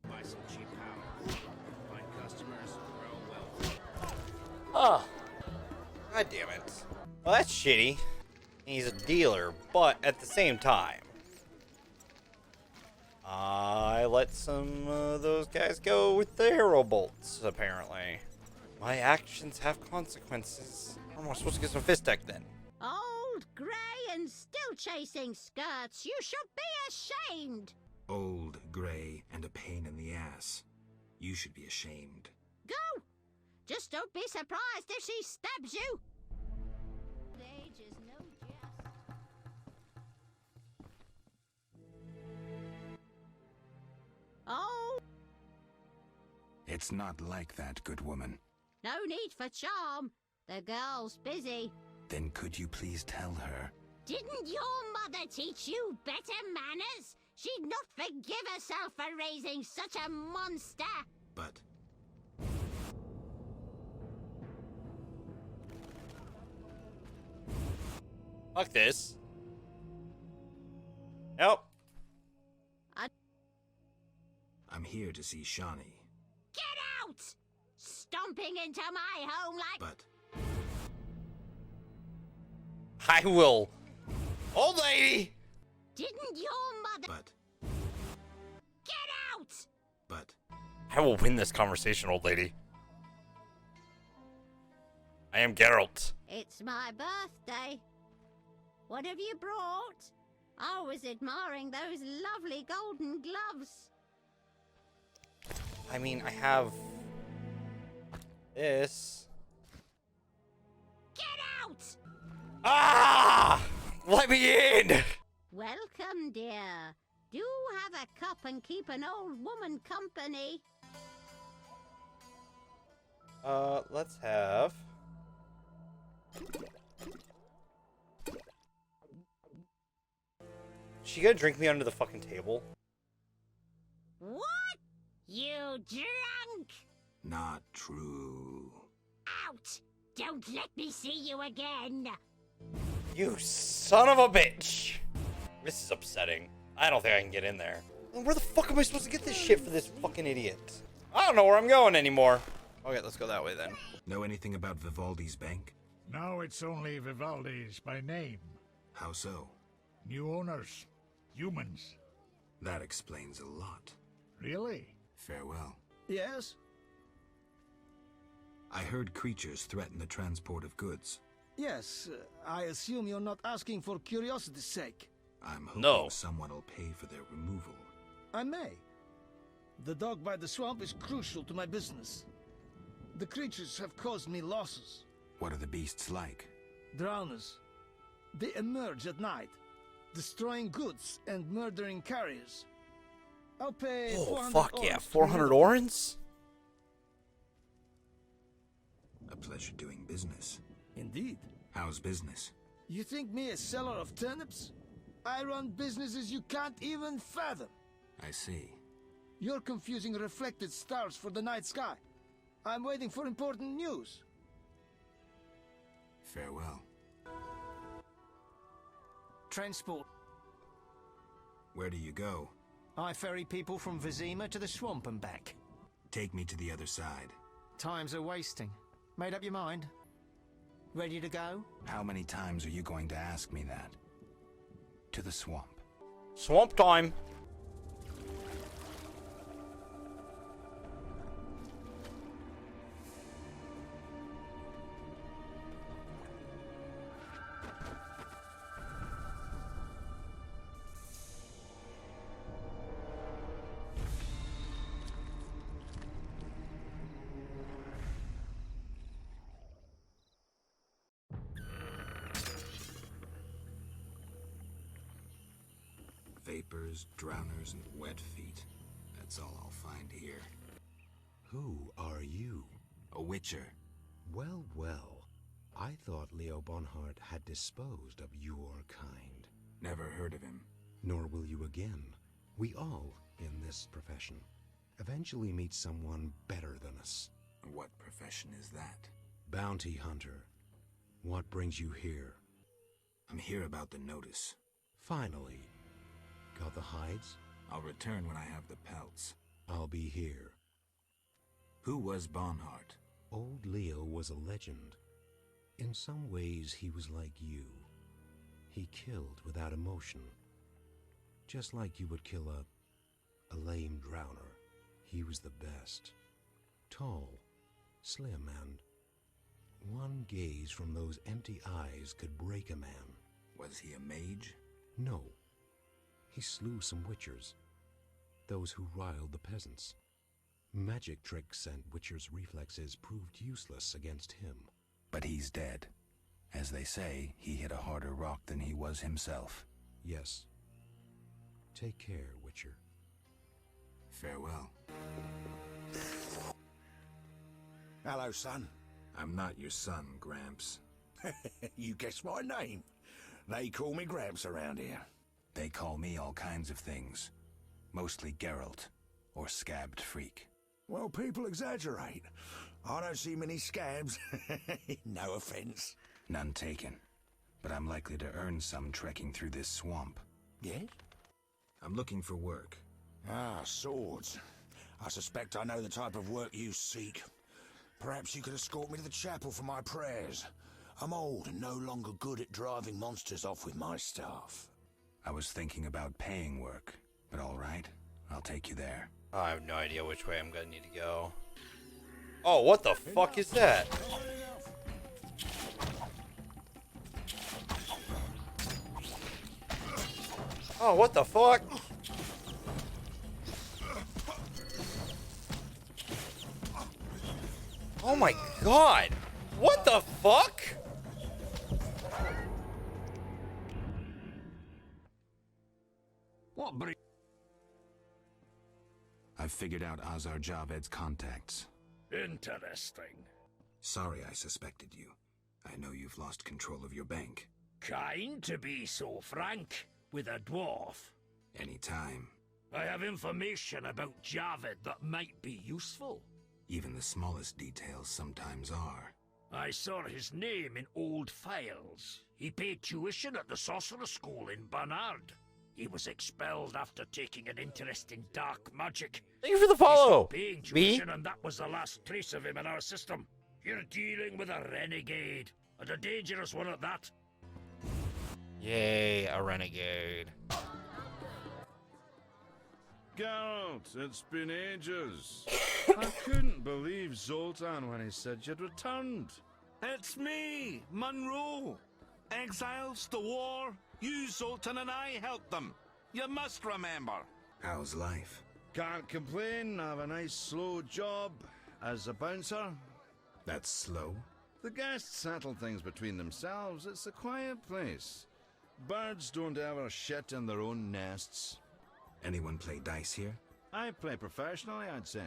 Buy some cheap powder. Find customers, grow wealth. Oh. God damn it. Well, that's shitty. He's a dealer, but at the same time, I let some of those guys go with the hero bolts, apparently. My actions have consequences. How am I supposed to get some Fistech then? Old, grey, and still chasing skirts. You should be ashamed. Old, grey, and a pain in the ass. You should be ashamed. Go! Just don't be surprised if she stabs you. Age is no jest. Oh, It's not like that, good woman. no need for charm. The girl's busy. Then could you please tell her? Didn't your mother teach you better manners? She'd not forgive herself for raising such a monster. But Fuck this. Nope. I'm here to see Shawnee. Get out! Stomping into my home like... But I will. Old lady! Didn't your mother... But Get out! But I will win this conversation, old lady. I am Geralt. It's my birthday. What have you brought? I was admiring those lovely golden gloves. I mean, I have this. Get out! Ah! Let me in! Welcome, dear. Do have a cup and keep an old woman company. Let's have... She gonna drink me under the fucking table? What? You drunk? Not true. Out! Don't let me see you again. You son of a bitch! This is upsetting. I don't think I can get in there. Where the fuck am I supposed to get this shit for this fucking idiot? I don't know where I'm going anymore. Okay, let's go that way then. Know anything about Vivaldi's bank? No, it's only Vivaldi's by name. How so? New owners. Humans. That explains a lot. Really? Farewell. Yes? I heard creatures threaten the transport of goods. Yes, I assume you're not asking for curiosity's sake. I'm hoping someone will pay for their removal. I may. The dog by the swamp is crucial to my business. The creatures have caused me losses. What are the beasts like? Drowners. They emerge at night, destroying goods and murdering carriers. I'll pay 400 fuck yeah, orens 400 orens? A pleasure doing business. Indeed. How's business? You think me a seller of turnips? I run businesses you can't even fathom. I see. You're confusing reflected stars for the night sky. I'm waiting for important news. Farewell. Transport. Where do you go? I ferry people from Vizima to the swamp and back. Take me to the other side. Times are wasting. Made up your mind? Ready to go? How many times are you going to ask me that? To the swamp. Swamp time. Vapors, drowners, and wet feet. That's all I'll find here. Who are you? A witcher. Well, well. I thought Leo Bonhart had disposed of your kind. Never heard of him. Nor will you again. We all, in this profession, eventually meet someone better than us. What profession is that? Bounty hunter. What brings you here? I'm here about the notice. Finally. Got the hides? I'll return when I have the pelts. I'll be here. Who was Bonhart? Old Leo was a legend. In some ways, he was like you. He killed without emotion. Just like you would kill a lame drowner. He was the best. Tall, slim, and one gaze from those empty eyes could break a man. Was he a mage? No. He slew some witchers, those who riled the peasants. Magic tricks and witchers' reflexes proved useless against him. But he's dead. As they say, he hit a harder rock than he was himself. Yes. Take care, Witcher. Farewell. Hello, son. I'm not your son, Gramps. You guessed my name. They call me Gramps around here. They call me all kinds of things. Mostly Geralt, or Scabbed Freak. Well, people exaggerate. I don't see many scabs. No offense. None taken. But I'm likely to earn some trekking through this swamp. Yes? I'm looking for work. Ah, swords. I suspect I know the type of work you seek. Perhaps you could escort me to the chapel for my prayers. I'm old and no longer good at driving monsters off with my staff. I was thinking about paying work, but all right, I'll take you there. I have no idea which way I'm gonna need to go. Oh, what the fuck is that? Oh, what the fuck? my god! What the fuck? What I've figured out Azar Javed's contacts. Interesting. Sorry I suspected you. I know you've lost control of your bank. Kind to be so frank with a dwarf. Anytime. I have information about Javed that might be useful. Even the smallest details sometimes are. I saw his name in old files. He paid tuition at the Sorcerer School in Barnard. He was expelled after taking an interest in dark magic. Thank you for the follow. He stopped paying tuition, and that was the last trace of him in our system. You're dealing with a renegade, and a dangerous one at that. Yay, a renegade. Geralt, it's been ages. I couldn't believe Zoltan when he said you'd returned. It's me, Monroe. Exiles, the war. You, Zoltan, and I helped them. You must remember. How's life? Can't complain. I have a nice slow job as a bouncer. That's slow? The guests settle things between themselves. It's a quiet place. Birds don't ever shit in their own nests. Anyone play dice here? I play professionally, I'd say.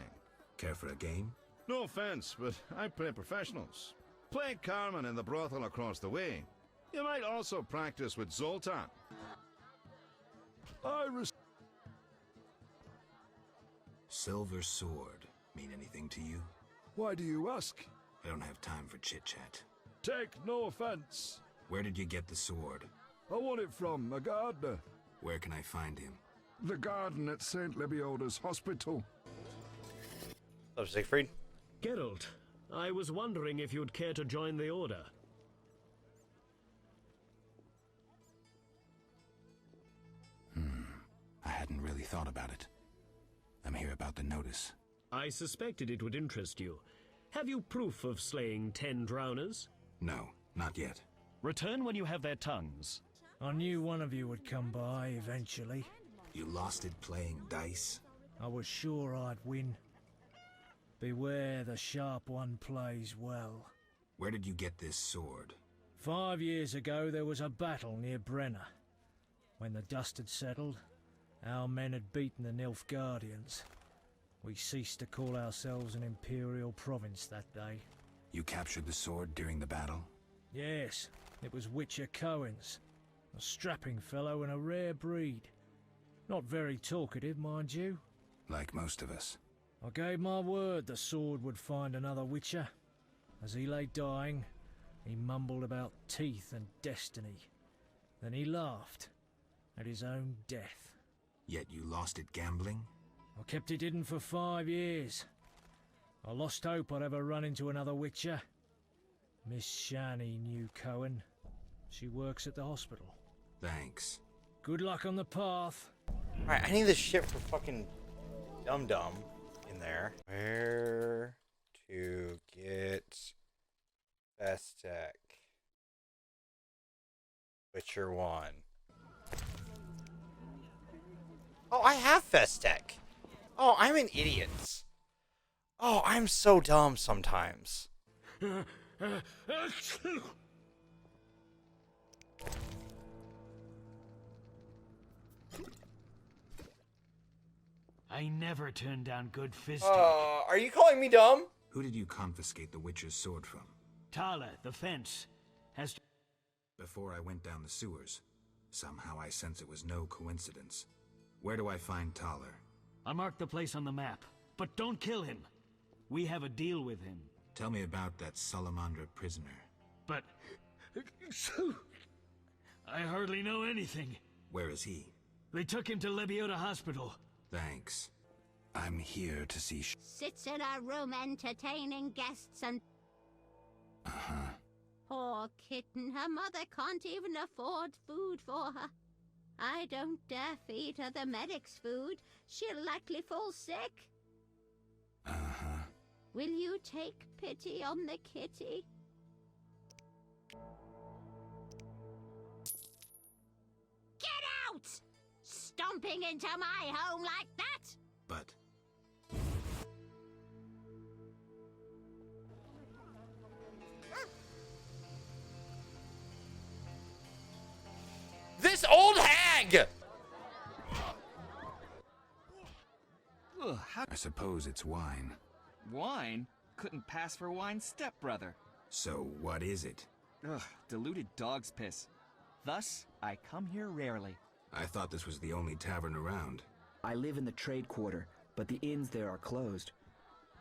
Care for a game? No offense, but I play professionals. Play Carmen in the brothel across the way. You might also practice with Zoltan. Silver sword mean anything to you? Why do you ask? I don't have time for chit-chat. Take no offense. Where did you get the sword? I want it from a gardener. Where can I find him? The garden at St. Lebioda's hospital. Hello, Siegfried. Geralt, I was wondering if you'd care to join the Order. I hadn't really thought about it. I'm here about the notice. I suspected it would interest you. Have you proof of slaying 10 drowners? No, not yet. Return when you have their tongues. I knew one of you would come by eventually. You lost it playing dice? I was sure I'd win. Beware the sharp one plays well. Where did you get this sword? 5 years ago there was a battle near Brenna. When the dust had settled, our men had beaten the Nilfgaardians. We ceased to call ourselves an imperial province that day. You captured the sword during the battle? Yes, it was Witcher Cohen's. A strapping fellow and a rare breed. Not very talkative, mind you. Like most of us. I gave my word the sword would find another Witcher. As he lay dying, he mumbled about teeth and destiny. Then he laughed at his own death. Yet you lost it gambling? I kept it hidden for 5 years. I lost hope I'd ever run into another Witcher. Miss Shani knew Cohen. She works at the hospital. Thanks. Good luck on the path. Alright, I need this shit for fucking dum-dum in there. Where to get Festech? Witcher 1. Oh, I have Festech. Oh, I'm an idiot. Oh, I'm so dumb sometimes. I never turn down good Fistech. Are you calling me dumb? Who did you confiscate the Witcher's sword from? Tala, the fence, has to... Before I went down the sewers. Somehow I sense it was no coincidence. Where do I find Taller? I marked the place on the map, but don't kill him. We have a deal with him. Tell me about that Salamandra prisoner. But... I hardly know anything. Where is he? They took him to Lebioda Hospital. Thanks. I'm here to see Sits in a room entertaining guests and... Uh-huh. Poor kitten, her mother can't even afford food for her. I don't dare feed her the medic's food. She'll likely fall sick. Uh-huh. Will you take pity on the kitty? Get out! Stomping into my home like that? But... egg! Ugh, how I suppose it's wine. wine? Couldn't pass for wine, stepbrother. So what is it? Ugh, diluted dog's piss. Thus, I come here rarely. I thought this was the only tavern around. I live in the trade quarter, but the inns there are closed.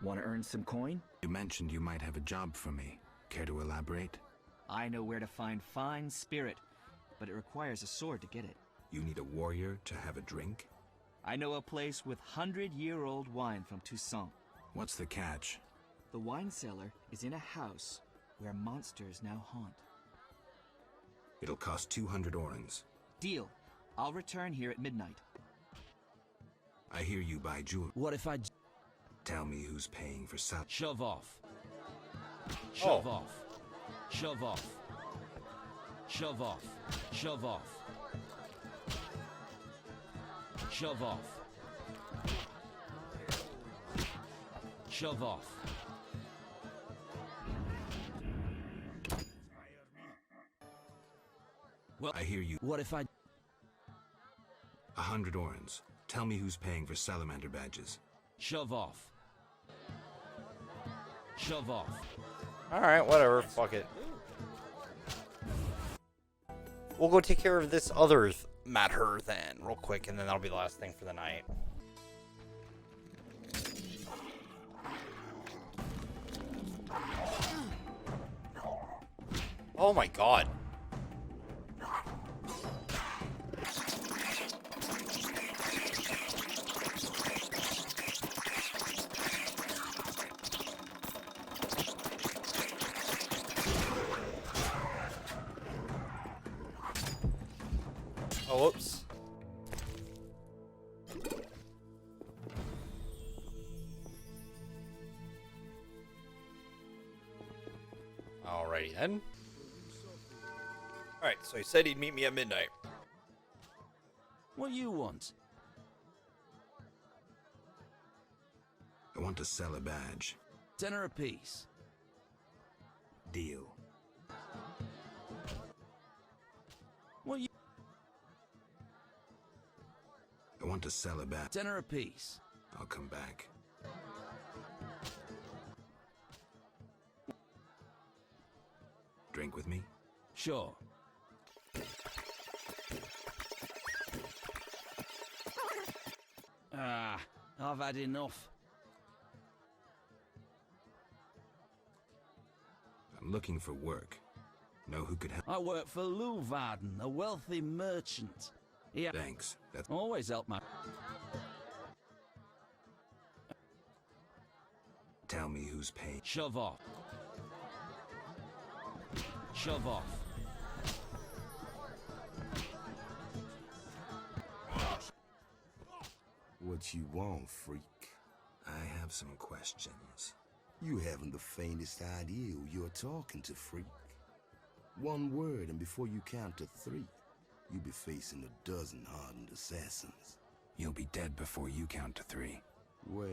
Want to earn some coin? You mentioned you might have a job for me. Care to elaborate? I know where to find fine spirit, but it requires a sword to get it. You need a warrior to have a drink? I know a place with 100-year-old wine from Toussaint. What's the catch? The wine cellar is in a house where monsters now haunt. It'll cost 200 orens. Deal. I'll return here at midnight. I hear you buy jewelry. What if I... Tell me who's paying for sal... Shove off. Shove off. Shove off. Shove off. Shove off. Shove off. Shove off. Well, I hear you. What if I... 100 orens. Tell me who's paying for salamander badges. Shove off. Shove off. Alright, whatever. Fuck it. We'll go take care of this other matter then, real quick, and then that'll be the last thing for the night. Oh my god. Oh, whoops. Alrighty then. Alright, so he said he'd meet me at midnight. What do you want? I want to sell a badge. Tenner apiece. Deal. What you... I want to sell a badge. Tenner apiece. I'll come back. Drink with me? Sure. Ah, I've had enough. I'm looking for work. Know who could help? I work for Lou Varden, a wealthy merchant. Yeah. Thanks. That's always help my... Tell me who's paying. Shove off. Shove off. What you want, freak? I have some questions. You haven't the faintest idea who you're talking to, freak. One word, and before you count to 3, you'll be facing a dozen hardened assassins. You'll be dead before you count to 3. Well,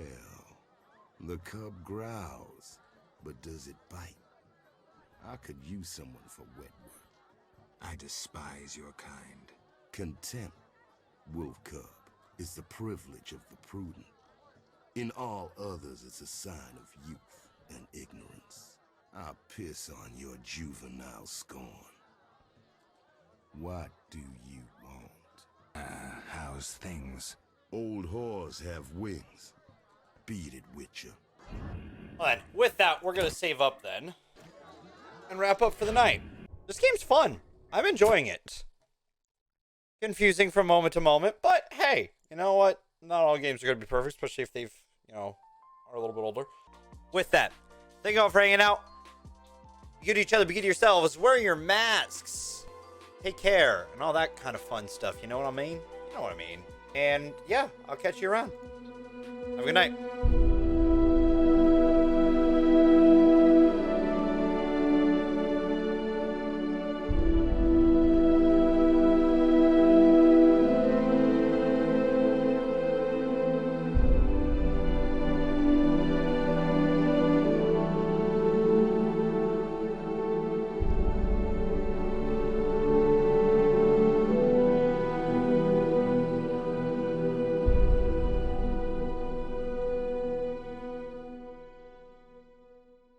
the cub growls, but does it bite? I could use someone for wet work. I despise your kind. Contempt, wolf cub, is the privilege of the prudent. In all others, it's a sign of youth and ignorance. I piss on your juvenile scorn. What do you want? How's things? Old whores have wings. Beat it, Witcher. Well, then, with that, we're going to save up then. And wrap up for the night. This game's fun. I'm enjoying it. Confusing from moment to moment, but hey, you know what? Not all games are going to be perfect, especially if they've, are a little bit older. With that, thank you all for hanging out. Be good to each other, be good to yourselves. Wear your masks. Take care, and all that kind of fun stuff. You know what I mean? You know what I mean. And yeah, I'll catch you around. Have a good night.